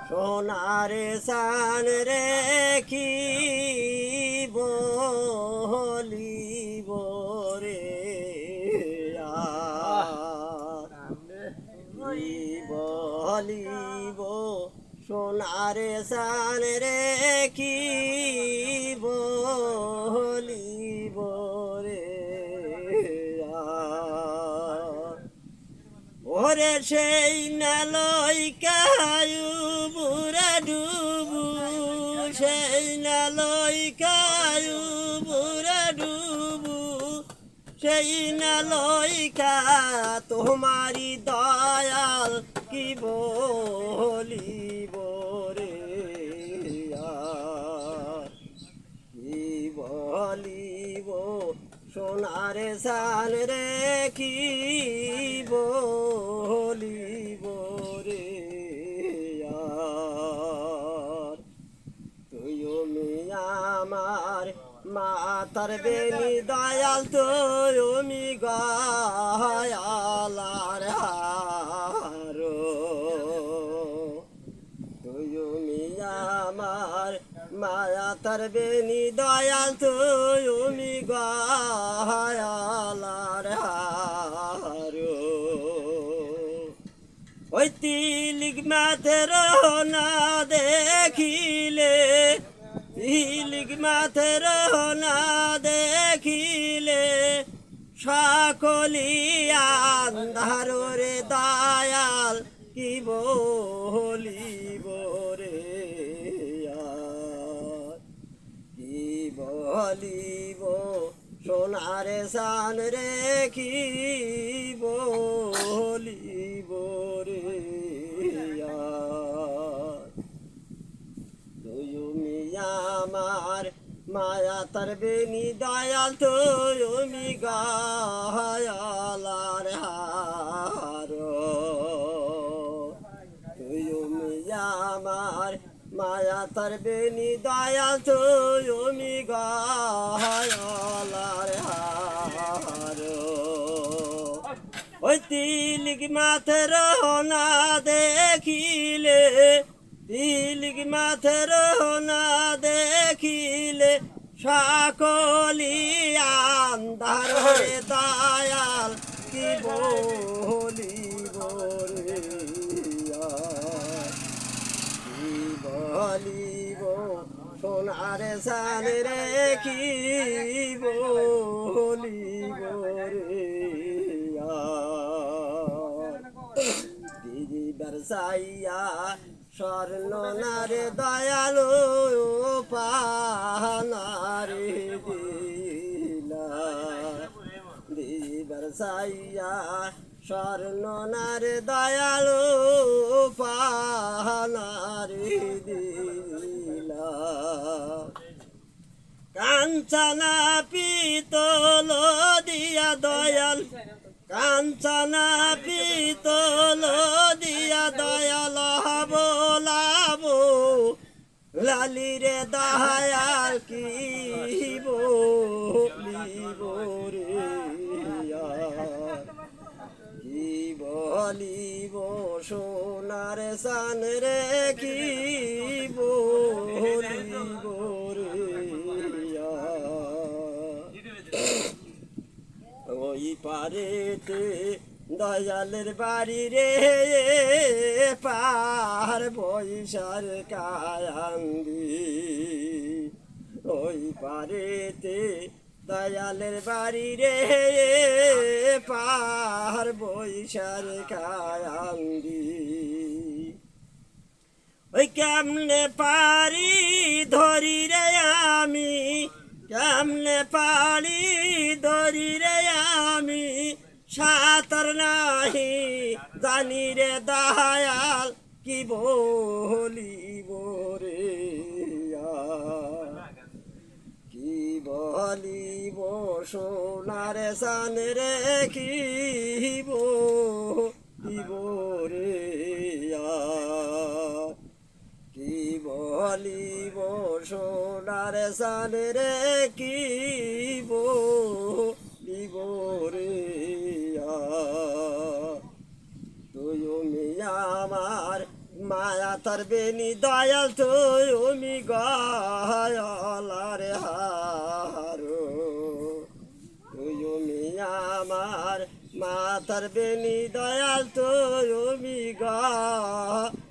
সোনারে সান রেখি বলিব রে বলিব সোনারে সান রেখি বলিব রে ওরে সেই নালই কায়ু বুড়া ডুবু সেই নালই কায়ু বুড়া ডুবু সেই নালইকা তোমারি দয়াল কি বলিব রে কি বলিব সোনারে সান রেখি বলিব রে তুমি আমার মাতার বেনি দয়াল তুমি গয়ালার হারো তুমি আমার মায়াতার বেনি দয়াল তুমি গয়ালার হারো ওই তিলিক মাথের না দেখিলে তিলিক মাথের না দেখিলে সকলি আন্ধার রে দয়াল কি বলিব রে কি বলিব সোনারে সান রেখি বলিব রে তুমি আমার মায়া তার বেনি দয়াল তুমি গয়ালার হারো তুমি আমার মায়া তার বেনি দয়াল তুমি গয়ালার হারো ওই তিলিক মাথের না দেখিলে তিলিক মাথের না দেখিলে সকলি আন্ধার রে দয়াল কি বলিব রে কি বলিব সোনারে সান রেখি বলিব রে দিদি বরসাইয়া স্বর্ণ নারে দয়ালু পানারে দিলা দিবার সাইয়া স্বর্ণ নারে দয়ালু পানারে দিলা কাঞ্চনা পিতল দিয়া দয়াল কাঞ্চনা পিতল দিয়া দয়াল বলাবো লালি রে দয়াল কি বলিব রে কি বলিব সোনার সান রেখি বলিব রে ওই পারেতে দয়ালের বাড়ি রে পার বৈশার কায়ান্দি ওই পারেতে দয়ালের বাড়ি রে পার বৈশার কায়ান্দি ওই কেমনে পারি ধরি রে আমি কেমনে পারি ধরি রে আমি সাঁতার নাহি জানি রে দয়াল কি বলিব রে কি বলিব সোনারে সান রেখিব দিব রে কি বলিব সোনারে সান রেখিব দিব রে তুমি আমার মায়া তার বেনি দয়াল তুমি গয়ালার হারো তুমি আমার মাতার বেনি দয়াল তুমি গয়ালার